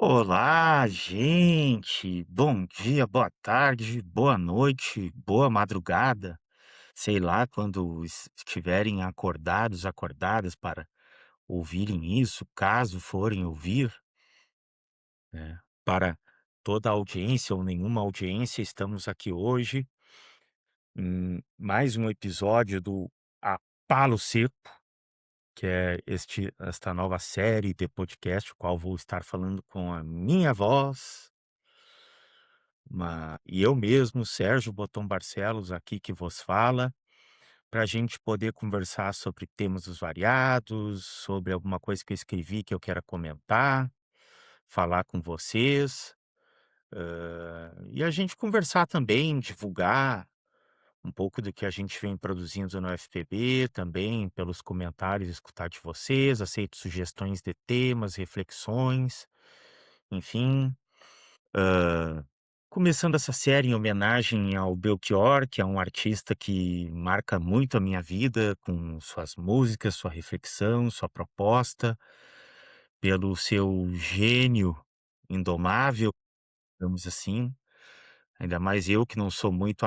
Olá, gente! Bom dia, boa tarde, boa noite, boa madrugada. Sei lá quando estiverem acordados, acordadas para ouvirem isso, caso forem ouvir, né? Para toda a audiência ou nenhuma audiência, estamos aqui hoje em mais um episódio do A Palo Seco, que é esta nova série de podcast, o qual vou estar falando com a minha voz. E eu mesmo, Sérgio Boton Barcelos, aqui que vos fala, para a gente poder conversar sobre temas variados, sobre alguma coisa que eu escrevi que eu quero comentar, falar com vocês, e a gente conversar também, divulgar um pouco do que a gente vem produzindo no FPB, também pelos comentários, escutar de vocês, aceito sugestões de temas, reflexões, enfim. Começando essa série em homenagem ao Belchior, que é um artista que marca muito a minha vida com suas músicas, sua reflexão, sua proposta, pelo seu gênio indomável, digamos assim. Ainda mais eu que não sou muito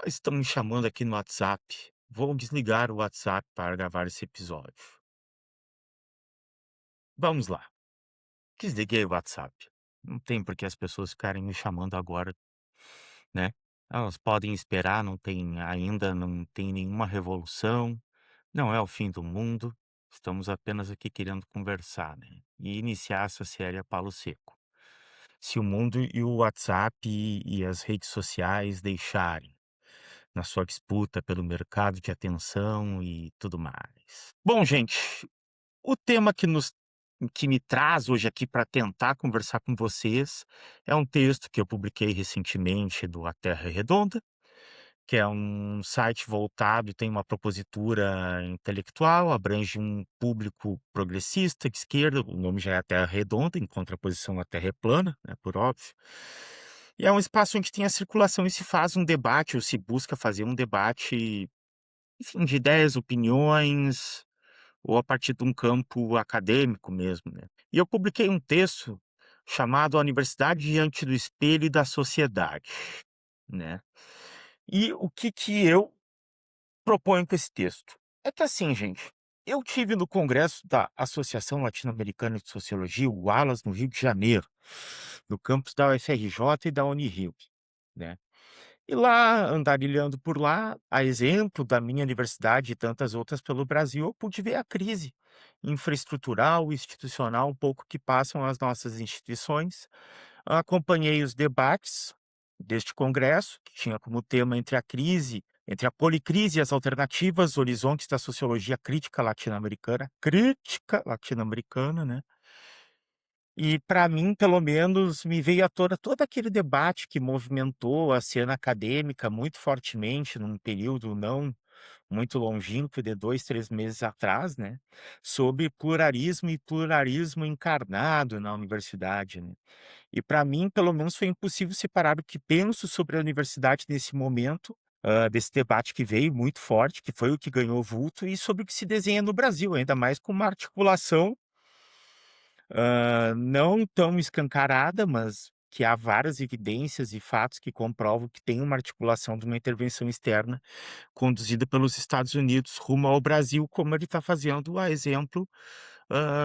estão me chamando aqui no WhatsApp. Vou desligar o WhatsApp para gravar esse episódio. Vamos lá. Desliguei o WhatsApp. Não tem por que as pessoas ficarem me chamando agora, né. Elas podem esperar, não tem nenhuma revolução, não é o fim do mundo, estamos apenas aqui querendo conversar, né, e iniciar essa série a palo seco. Se o mundo e o WhatsApp e as redes sociais deixarem, na sua disputa pelo mercado de atenção e tudo mais. Bom, gente, o tema que me traz hoje aqui para tentar conversar com vocês é um texto que eu publiquei recentemente do A Terra é Redonda, que é um site voltado e tem uma propositura intelectual, abrange um público progressista, de esquerda, o nome já é A Terra Redonda, em contraposição à Terra é plana, né, por óbvio. E é um espaço onde tem a circulação e se faz um debate, ou se busca fazer um debate, enfim, de ideias, opiniões, ou a partir de um campo acadêmico mesmo, né. E eu publiquei um texto chamado A Universidade diante do espelho da sociedade, né. E o que que eu proponho com esse texto? É que assim, gente, eu tive no congresso da Associação Latino-Americana de Sociologia, o ALAS, no Rio de Janeiro, no campus da UFRJ e da Unirio, né. E lá, andarilhando por lá, a exemplo da minha universidade e tantas outras pelo Brasil, eu pude ver a crise infraestrutural e institucional um pouco que passam as nossas instituições. Acompanhei os debates deste congresso, que tinha como tema entre a policrise e as alternativas, horizontes da sociologia crítica latino-americana, né? E para mim, pelo menos, me veio à tona todo aquele debate que movimentou a cena acadêmica muito fortemente num período não muito longínquo de 2, 3 meses atrás, né, sobre pluralismo e pluralismo encarnado na universidade, né. E para mim, pelo menos, foi impossível separar o que penso sobre a universidade nesse momento, desse debate que veio muito forte, que foi o que ganhou vulto, e sobre o que se desenha no Brasil, ainda mais com uma articulação não tão escancarada, mas que há várias evidências e fatos que comprovam que tem uma articulação de uma intervenção externa conduzida pelos Estados Unidos rumo ao Brasil, como ele está fazendo, a exemplo,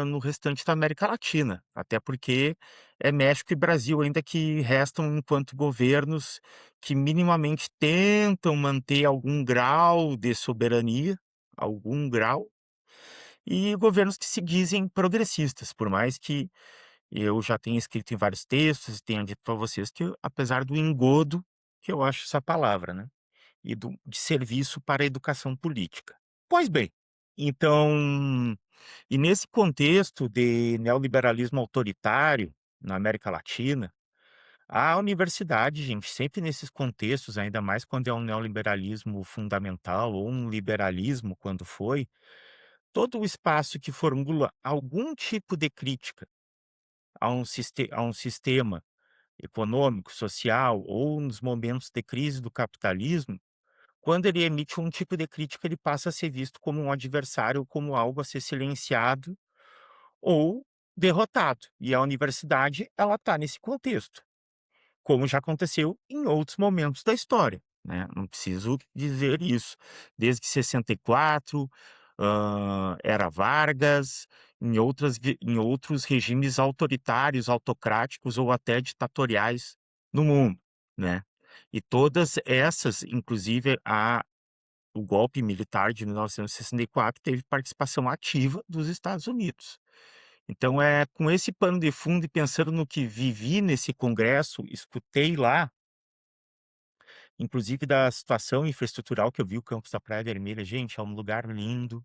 no restante da América Latina. Até porque é México e Brasil ainda que restam enquanto governos que minimamente tentam manter algum grau de soberania, algum grau, e governos que se dizem progressistas, por mais que eu já tenho escrito em vários textos e tenha dito para vocês que, apesar do engodo, que eu acho essa palavra, né, e de serviço para a educação política. Pois bem, então, e nesse contexto de neoliberalismo autoritário na América Latina, a universidade, gente, sempre nesses contextos, ainda mais quando é um neoliberalismo fundamental ou um liberalismo, quando foi, todo o espaço que formula algum tipo de crítica a um sistema econômico, social ou nos momentos de crise do capitalismo, quando ele emite um tipo de crítica, ele passa a ser visto como um adversário, como algo a ser silenciado ou derrotado. E a universidade, ela está nesse contexto, como já aconteceu em outros momentos da história, né, não preciso dizer isso. Desde 64, era Vargas, em outros regimes autoritários, autocráticos ou até ditatoriais no mundo, né. E todas essas, inclusive o golpe militar de 1964 teve participação ativa dos Estados Unidos. Então, é com esse pano de fundo e pensando no que vivi nesse congresso, escutei lá, inclusive da situação infraestrutural que eu vi o campus da Praia Vermelha. Gente, é um lugar lindo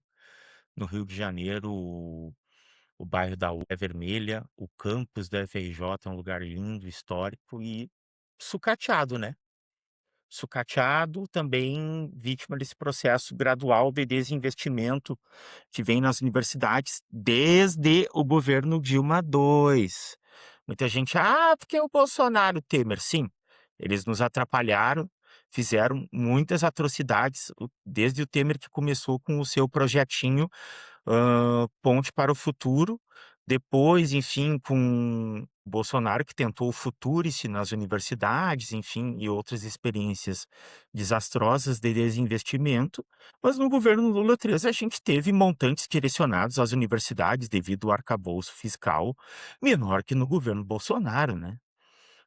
no Rio de Janeiro, o bairro da U é Vermelha, o campus da FRJ é um lugar lindo, histórico e sucateado, né. Sucateado, também vítima desse processo gradual de desinvestimento que vem nas universidades desde o governo Dilma II. Muita gente: "Ah, porque o Bolsonaro", Temer, sim, eles nos atrapalharam, fizeram muitas atrocidades, desde o Temer que começou com o seu projetinho Ponte para o Futuro. Depois, enfim, com Bolsonaro, que tentou o Futurice nas universidades, enfim, e outras experiências desastrosas de desinvestimento. Mas no governo Lula 3 a gente teve montantes direcionados às universidades devido ao arcabouço fiscal menor que no governo Bolsonaro, né.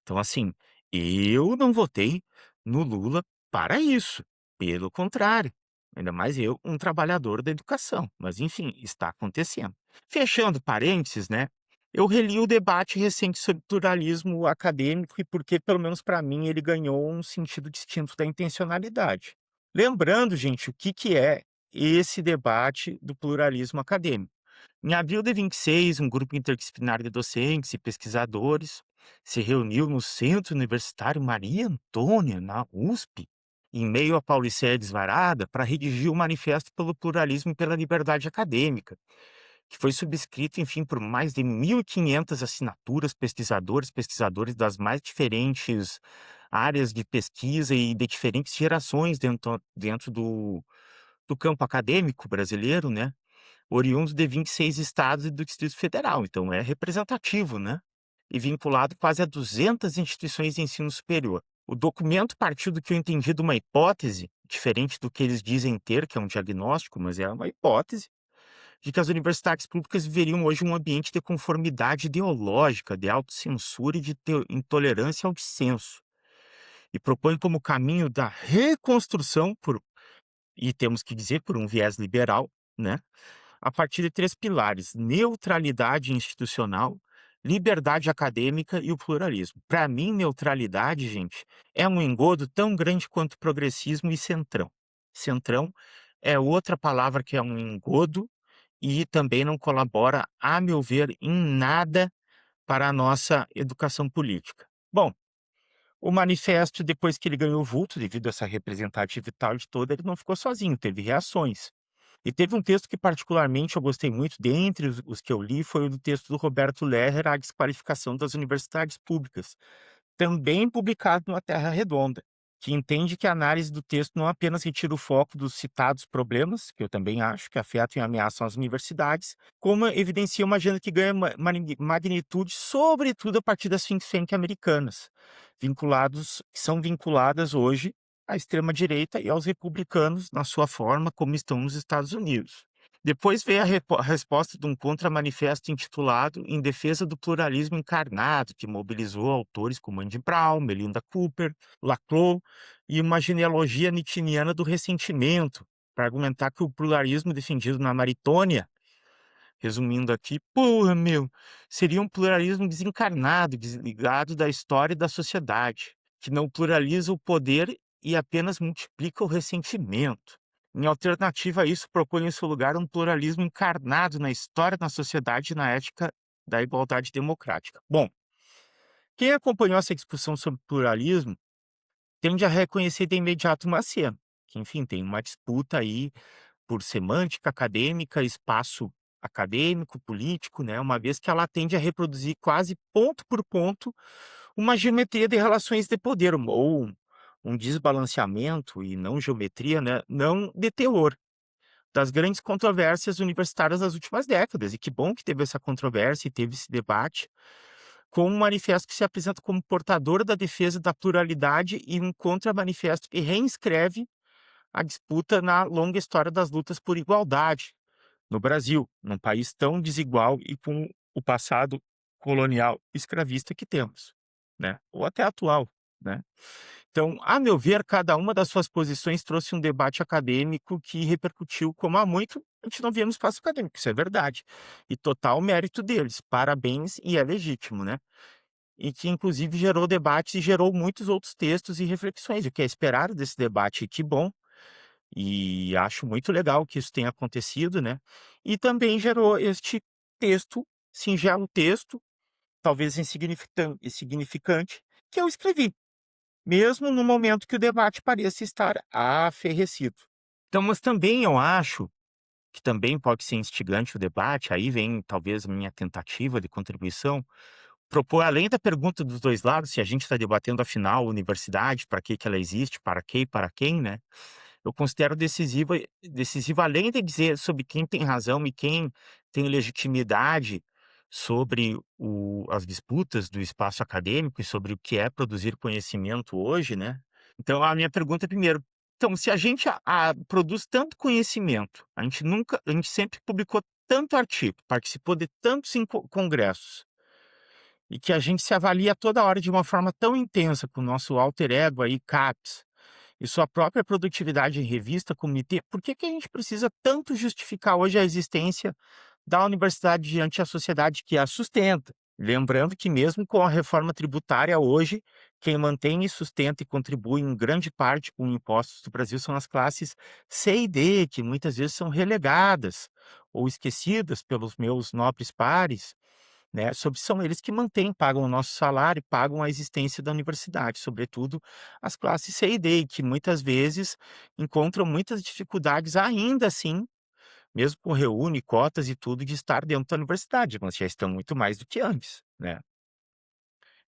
Então, assim, eu não votei no Lula para isso, pelo contrário, ainda mais eu, um trabalhador da educação, mas enfim, está acontecendo. Fechando parênteses, né, eu reli o debate recente sobre pluralismo acadêmico e porque, pelo menos para mim, ele ganhou um sentido distinto da intencionalidade. Lembrando, gente, o que que é esse debate do pluralismo acadêmico. Em abril de 26, um grupo interdisciplinar de docentes e pesquisadores se reuniu no Centro Universitário Maria Antônia, na USP, em meio à Paulicéia desvarada, para redigir o Manifesto pelo Pluralismo e pela Liberdade Acadêmica, que foi subscrito, enfim, por mais de 1.500 assinaturas, pesquisadores das mais diferentes áreas de pesquisa e de diferentes gerações dentro do campo acadêmico brasileiro, né? Oriundos de 26 estados e do Distrito Federal, então é representativo, né, e vinculado quase a 200 instituições de ensino superior. O documento partiu do que eu entendi de uma hipótese, diferente do que eles dizem ter, que é um diagnóstico, mas é uma hipótese, de que as universidades públicas viveriam hoje um ambiente de conformidade ideológica, de autocensura e de intolerância ao dissenso, e propõe como caminho da reconstrução e temos que dizer por um viés liberal, né, a partir de 3 pilares: neutralidade institucional, liberdade acadêmica e o pluralismo. Para mim, neutralidade, gente, é um engodo tão grande quanto progressismo e centrão. Centrão é outra palavra que é um engodo e também não colabora, a meu ver, em nada para a nossa educação política. Bom, o manifesto, depois que ele ganhou vulto, devido a essa representatividade toda, ele não ficou sozinho, teve reações. E teve um texto que particularmente eu gostei muito, dentre os que eu li, foi o do texto do Roberto Lerrer, A Desqualificação das Universidades Públicas, também publicado no A Terra Redonda, que entende que a análise do texto não apenas retira o foco dos citados problemas, que eu também acho que afetam e ameaçam as universidades, como evidencia uma agenda que ganha magnitude, sobretudo a partir das think tank americanas, que são vinculadas hoje à extrema-direita e aos republicanos, na sua forma como estão nos Estados Unidos. Depois veio a resposta de um contramanifesto intitulado Em Defesa do Pluralismo Encarnado, que mobilizou autores como Andy Brown, Melinda Cooper, Laclau e uma genealogia nixoniana do ressentimento, para argumentar que o pluralismo defendido na Maritônia, resumindo aqui, porra, meu, seria um pluralismo desencarnado, desligado da história e da sociedade, que não pluraliza o poder e apenas multiplica o ressentimento. Em alternativa a isso, propõe em seu lugar um pluralismo encarnado na história, na sociedade e na ética da igualdade democrática. Bom, quem acompanhou essa discussão sobre pluralismo tende a reconhecer de imediato uma cena, que, enfim, tem uma disputa aí por semântica acadêmica, espaço acadêmico, político, né, uma vez que ela tende a reproduzir quase ponto por ponto uma geometria de relações de poder, ou um desbalanceamento e não geometria, né, não de teor. das grandes controvérsias universitárias das últimas décadas. E que bom que teve essa controvérsia e teve esse debate, com um manifesto que se apresenta como portador da defesa da pluralidade e um contra-manifesto que reescreve a disputa na longa história das lutas por igualdade no Brasil, num país tão desigual e com o passado colonial escravista que temos, né? Ou até atual, né? Então, a meu ver, cada uma das suas posições trouxe um debate acadêmico que repercutiu como há muito a gente não via no espaço acadêmico, isso é verdade. E total mérito deles, parabéns e é legítimo, né? E que inclusive gerou debates e gerou muitos outros textos e reflexões, o que é esperado desse debate, e que bom, e acho muito legal que isso tenha acontecido, né? E também gerou este texto, singelo texto, talvez insignificante, que eu escrevi, mesmo no momento que o debate pareça estar aferrecido. Então, mas também eu acho que também pode ser instigante o debate, aí vem talvez a minha tentativa de contribuição, propor além da pergunta dos 2 lados, se a gente está debatendo afinal universidade, para que ela existe, para quê e para quem, né? Eu considero decisiva além de dizer sobre quem tem razão e quem tem legitimidade sobre as disputas do espaço acadêmico e sobre o que é produzir conhecimento hoje, né. Então a minha pergunta é primeiro, então se a gente produz tanto conhecimento, a gente sempre publicou tanto artigo, participou de tantos congressos, e que a gente se avalia toda hora de uma forma tão intensa com o nosso alter ego aí, CAPES, e sua própria produtividade em revista, comitê, por que que a gente precisa tanto justificar hoje a existência da universidade diante a sociedade que a sustenta? Lembrando que mesmo com a reforma tributária hoje, quem mantém e sustenta e contribui em grande parte com impostos do Brasil são as classes C e D, que muitas vezes são relegadas ou esquecidas pelos meus nobres pares, né, são eles que mantêm, pagam o nosso salário, pagam a existência da universidade, sobretudo as classes C e D, que muitas vezes encontram muitas dificuldades ainda assim, mesmo com reúne, cotas e tudo, de estar dentro da universidade, mas já estão muito mais do que antes, né.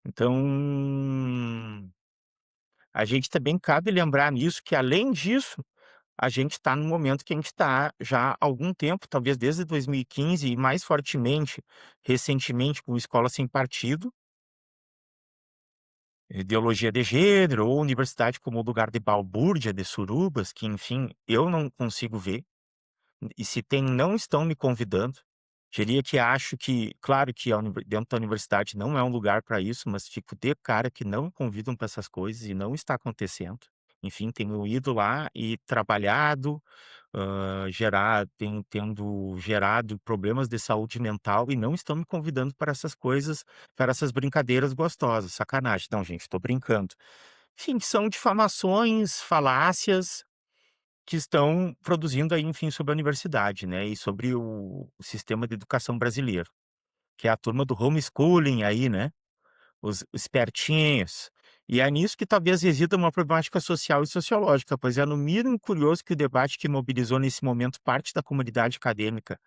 Então, a gente também cabe lembrar nisso que além disso, a gente está num momento que a gente está já há algum tempo, talvez desde 2015 e mais fortemente, recentemente com Escola Sem Partido, ideologia de gênero ou universidade como lugar de balbúrdia, de surubas, que enfim, eu não consigo ver, e se tem, não estão me convidando. Diria que acho que, claro que dentro da universidade não é um lugar para isso, mas fico de cara que não me convidam para essas coisas e não está acontecendo. Enfim, tenho ido lá e trabalhado, tendo gerado problemas de saúde mental e não estão me convidando para essas coisas, para essas brincadeiras gostosas, sacanagem. Não, gente, estou brincando. Enfim, são difamações, falácias que estão produzindo aí, enfim, sobre a universidade, né, e sobre o sistema de educação brasileiro, que é a turma do homeschooling aí, né, os espertinhos. E é nisso que talvez resida uma problemática social e sociológica, pois é no mínimo curioso que o debate que mobilizou nesse momento parte da comunidade acadêmica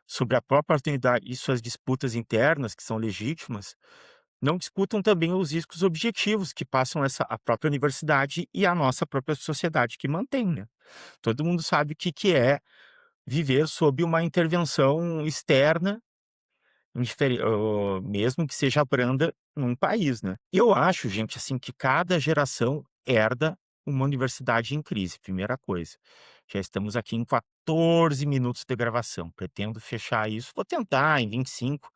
sobre a própria oportunidade e suas disputas internas, que são legítimas, não discutam também os riscos objetivos que passam a própria universidade e a nossa própria sociedade que mantém, né. Todo mundo sabe o que que é viver sob uma intervenção externa, mesmo que seja branda, num país, né. Eu acho, gente, assim, que cada geração herda uma universidade em crise, primeira coisa. Já estamos aqui em 14 minutos de gravação, pretendo fechar isso, vou tentar em 25,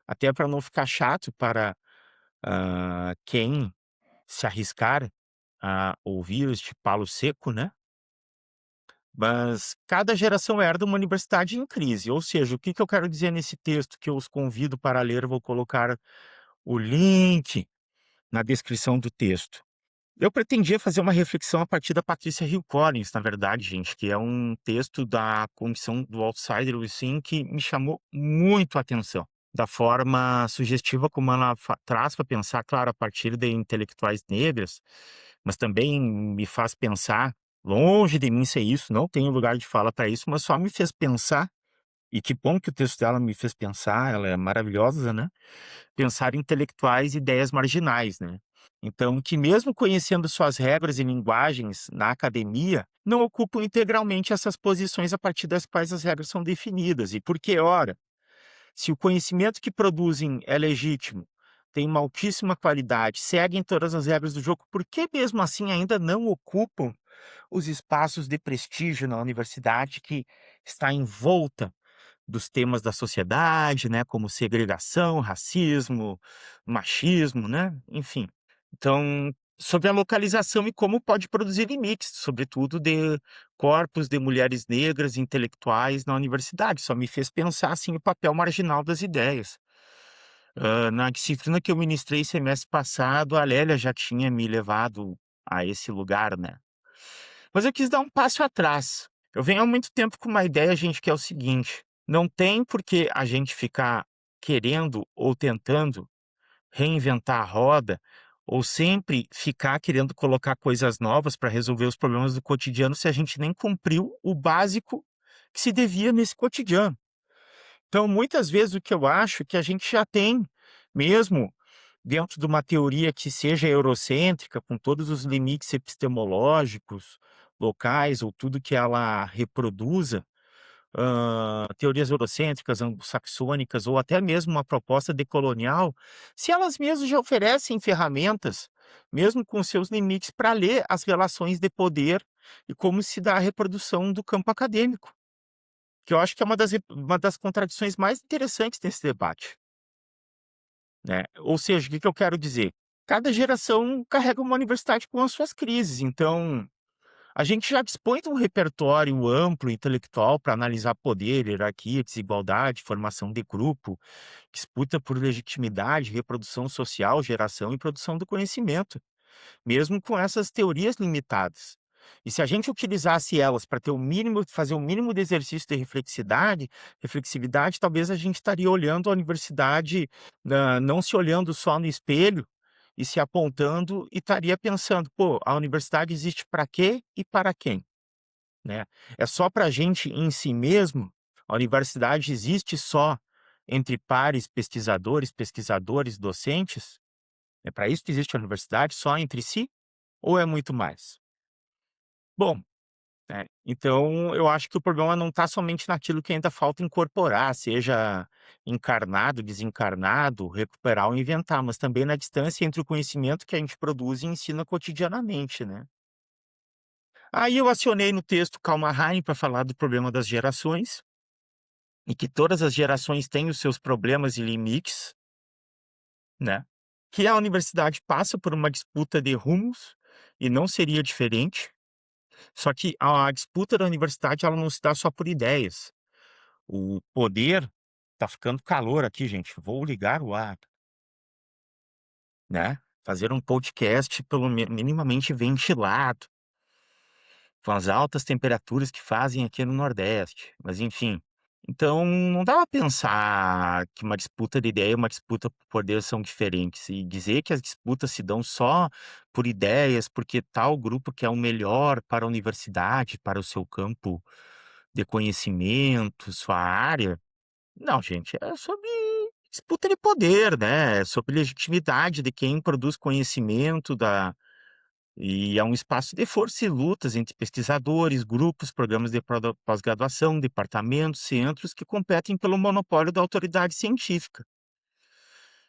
até para não ficar chato para, quem se arriscar a ouvir este palo seco, né. Mas cada geração herda uma universidade em crise, ou seja, o que que eu quero dizer nesse texto que eu os convido para ler, eu vou colocar o link na descrição do texto. Eu pretendia fazer uma reflexão a partir da Patrícia Hill Collins, na verdade, gente, que é um texto da comissão do Outsider Within que me chamou muito a atenção, da forma sugestiva como ela traz para pensar, claro, a partir de intelectuais negras, mas também me faz pensar, longe de mim ser isso, não tenho lugar de fala para isso, mas só me fez pensar, e que bom que o texto dela me fez pensar, ela é maravilhosa, né? Pensar em intelectuais e ideias marginais, né? Então, que mesmo conhecendo suas regras e linguagens na academia, não ocupam integralmente essas posições a partir das quais as regras são definidas. E por que, ora, se o conhecimento que produzem é legítimo, tem uma altíssima qualidade, seguem todas as regras do jogo, por que mesmo assim ainda não ocupam os espaços de prestígio na universidade que está envolta dos temas da sociedade, né, como segregação, racismo, machismo, né, enfim. Então, sobre a localização e como pode produzir limites, sobretudo de corpos de mulheres negras intelectuais na universidade, só me fez pensar, assim, o papel marginal das ideias. Na disciplina que eu ministrei semestre passado, a Lélia já tinha me levado a esse lugar, né. Mas eu quis dar um passo atrás. Eu venho há muito tempo com uma ideia, gente, que é o seguinte: não tem por que a gente ficar querendo ou tentando reinventar a roda, ou sempre ficar querendo colocar coisas novas para resolver os problemas do cotidiano, se a gente nem cumpriu o básico que se devia nesse cotidiano. Então, muitas vezes, o que eu acho é que a gente já tem, mesmo dentro de uma teoria que seja eurocêntrica, com todos os limites epistemológicos, locais ou tudo que ela reproduza, teorias eurocêntricas, anglo-saxônicas ou até mesmo uma proposta decolonial, se elas mesmas já oferecem ferramentas, mesmo com seus limites, para ler as relações de poder e como se dá a reprodução do campo acadêmico, que eu acho que é uma das contradições mais interessantes desse debate, né. Ou seja, o que que eu quero dizer? Cada geração carrega uma universidade com as suas crises, então a gente já dispõe de um repertório amplo intelectual para analisar poder, hierarquia, desigualdade, formação de grupo, disputa por legitimidade, reprodução social, geração e produção do conhecimento, mesmo com essas teorias limitadas. E se a gente utilizasse elas para ter o mínimo, fazer o mínimo de exercício de reflexividade, talvez a gente estaria olhando a universidade, não se olhando só no espelho e se apontando e estaria pensando: pô, a universidade existe para quê e para quem? Né? É só para a gente em si mesmo? A universidade existe só entre pares pesquisadores, pesquisadores, docentes? É para isso que existe a universidade, só entre si? Ou é muito mais? Bom, então eu acho que o problema não está somente naquilo que ainda falta incorporar, seja encarnado, desencarnado, recuperar ou inventar, mas também na distância entre o conhecimento que a gente produz e ensina cotidianamente, né? Aí eu acionei no texto Karl Marx para falar do problema das gerações, e que todas as gerações têm os seus problemas e limites, né? Que a universidade passa por uma disputa de rumos, e não seria diferente. Só que a disputa da universidade, ela não se dá só por ideias. O poder tá ficando calor aqui, gente, vou ligar o ar, né, fazer um podcast pelo minimamente ventilado, com as altas temperaturas que fazem aqui no Nordeste, mas enfim. Então, não dá pra pensar que uma disputa de ideia e uma disputa por poder são diferentes, e dizer que as disputas se dão só por ideias, porque tal grupo quer o melhor para a universidade, para o seu campo de conhecimento, sua área. Não, gente, é sobre disputa de poder, né, é sobre legitimidade de quem produz conhecimento da e é um espaço de força e lutas entre pesquisadores, grupos, programas de pós-graduação, departamentos, centros que competem pelo monopólio da autoridade científica,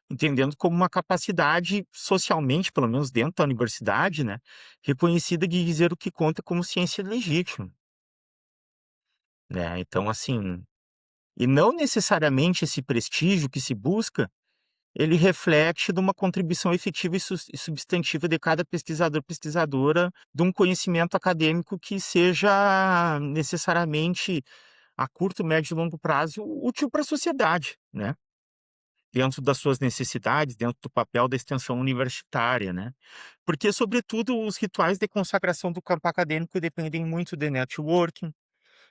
entendendo como uma capacidade socialmente, pelo menos dentro da universidade, né, reconhecida de dizer o que conta como ciência legítima, né. Então, assim, e não necessariamente esse prestígio que se busca, ele reflete de uma contribuição efetiva e substantiva de cada pesquisador, pesquisadora, de um conhecimento acadêmico que seja necessariamente, a curto, médio e longo prazo, útil para a sociedade, né, dentro das suas necessidades, dentro do papel da extensão universitária, né. Porque, sobretudo, os rituais de consagração do campo acadêmico dependem muito de networking,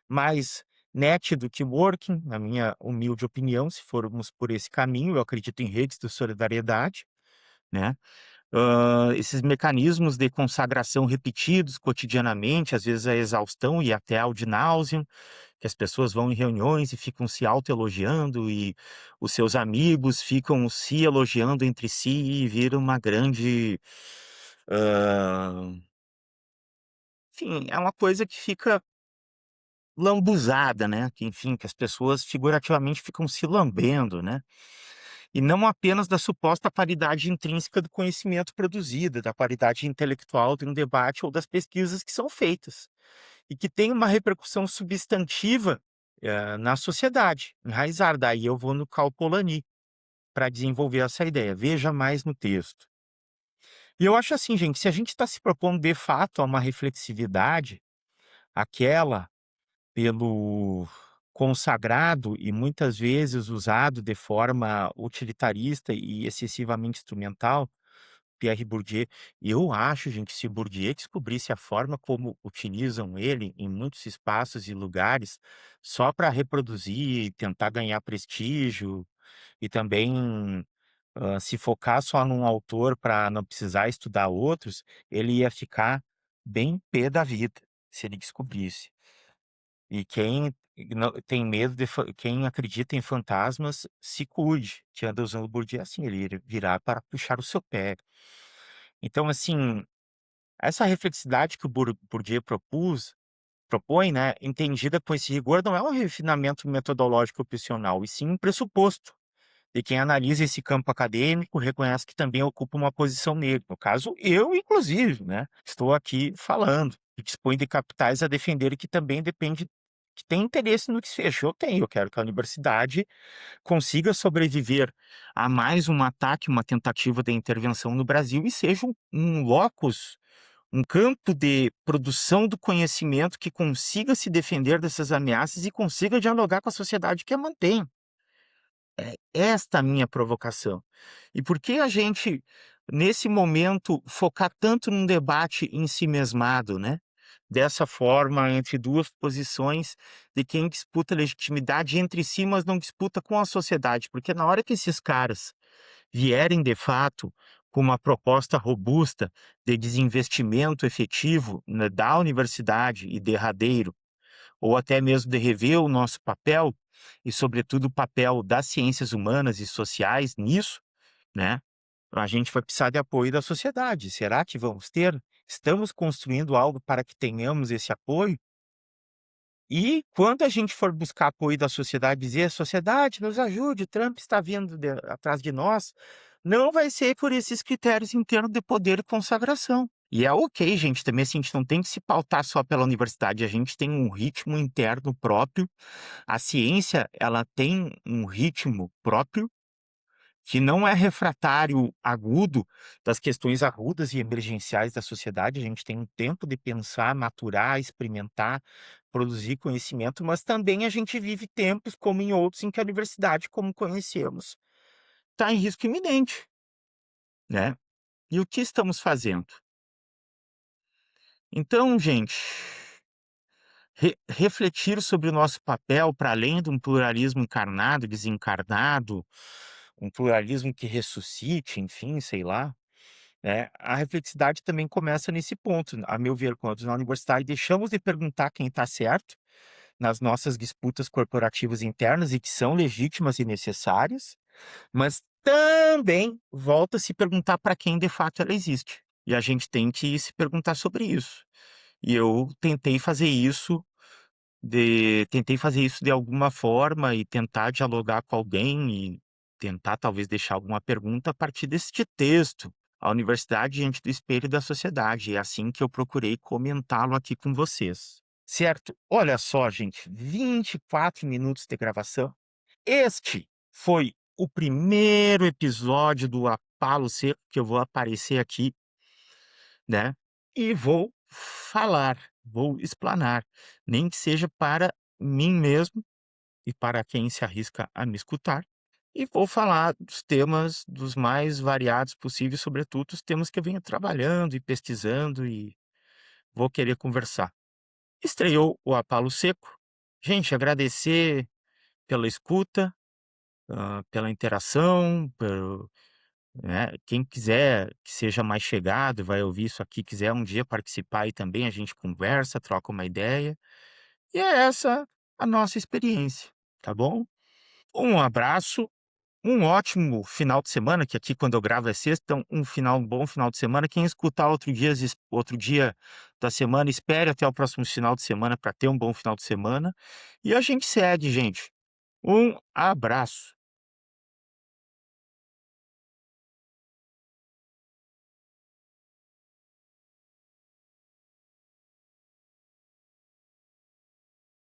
mais net do que working, na minha humilde opinião, se formos por esse caminho. Eu acredito em redes de solidariedade, né. Esses mecanismos de consagração repetidos cotidianamente, às vezes a exaustão e até ao ad nauseam, que as pessoas vão em reuniões e ficam se autoelogiando e os seus amigos ficam se elogiando entre si e vira uma grande, hã, enfim, é uma coisa que fica lambuzada, né, que enfim, que as pessoas figurativamente ficam se lambendo, né. E não apenas da suposta paridade intrínseca do conhecimento produzido, da paridade intelectual de um debate ou das pesquisas que são feitas, e que tem uma repercussão substantiva, na sociedade, enraizada. Daí eu vou no Cal Polanyi para desenvolver essa ideia, veja mais no texto. E eu acho assim, gente, se a gente está se propondo de fato a uma reflexividade, aquela pelo consagrado e muitas vezes usado de forma utilitarista e excessivamente instrumental, Pierre Bourdieu. Eu acho, gente, se Bourdieu descobrisse a forma como utilizam ele em muitos espaços e lugares só para reproduzir e tentar ganhar prestígio e também, se focar só num autor para não precisar estudar outros, ele ia ficar bem pé da vida, se ele descobrisse. E quem não tem medo de quem acredita em fantasmas, se cuide, que anda usando o Bourdieu assim, ele virá para puxar o seu pé. Então, assim, essa reflexidade que o Bourdieu propõe, né, entendida com esse rigor, não é um refinamento metodológico opcional, e sim um pressuposto de quem analisa esse campo acadêmico, reconhece que também ocupa uma posição nele. No caso, eu, inclusive, né, estou aqui falando, e dispõe de capitais a defender e que também depende, que tem interesse no que seja. Eu tenho, eu quero que a universidade consiga sobreviver a mais um ataque, uma tentativa de intervenção no Brasil e seja um locus, um campo de produção do conhecimento que consiga se defender dessas ameaças e consiga dialogar com a sociedade que a mantém. É esta a minha provocação. E por que a gente, nesse momento, focar tanto num debate em si mesmado, né? Dessa forma, entre duas posições de quem disputa legitimidade entre si, mas não disputa com a sociedade. Porque na hora que esses caras vierem de fato com uma proposta robusta de desinvestimento efetivo, né, da universidade e derradeiro, ou até mesmo de rever o nosso papel e, sobretudo, o papel das ciências humanas e sociais nisso, né? A gente vai precisar de apoio da sociedade. Será que vamos ter? Estamos construindo algo para que tenhamos esse apoio? E quando a gente for buscar apoio da sociedade, dizer: "Sociedade, nos ajude, Trump está vindo atrás de nós", não vai ser por esses critérios internos de poder e consagração. E é ok, gente, também assim, a gente não tem que se pautar só pela universidade, a gente tem um ritmo interno próprio, a ciência, ela tem um ritmo próprio, que não é refratário agudo das questões agudas e emergenciais da sociedade. A gente tem um tempo de pensar, maturar, experimentar, produzir conhecimento, mas também a gente vive tempos, como em outros, em que a universidade, como conhecemos, está em risco iminente, né? E o que estamos fazendo? Então, gente, refletir sobre o nosso papel para além de um pluralismo encarnado, desencarnado, um pluralismo que ressuscite, enfim, sei lá. A reflexidade também começa nesse ponto, a meu ver, quando na universidade deixamos de perguntar quem está certo nas nossas disputas corporativas internas e que são legítimas e necessárias, mas também volta a se perguntar para quem de fato ela existe. E a gente tem que se perguntar sobre isso. E eu tentei fazer isso de alguma forma e tentar dialogar com alguém e tentar talvez deixar alguma pergunta a partir deste texto. A universidade diante do espelho da sociedade. É assim que eu procurei comentá-lo aqui com vocês. Certo? Olha só, gente, 24 minutos de gravação. Este foi o primeiro episódio do Apalo Seco que eu vou aparecer aqui, né? E vou falar, vou explanar, nem que seja para mim mesmo e para quem se arrisca a me escutar. E vou falar dos temas dos mais variados possíveis, sobretudo os temas que eu venho trabalhando e pesquisando e vou querer conversar. Estreou o Apalo Seco. Gente, agradecer pela escuta, pela interação, né. Quem quiser que seja mais chegado, vai ouvir isso aqui, quiser um dia participar aí também, a gente conversa, troca uma ideia, e é essa a nossa experiência, tá bom? Um abraço, um ótimo final de semana, que aqui quando eu gravo é sexta, então um bom final de semana. Quem escutar outro dia da semana, espere até o próximo final de semana para ter um bom final de semana. E a gente segue, gente. Um abraço.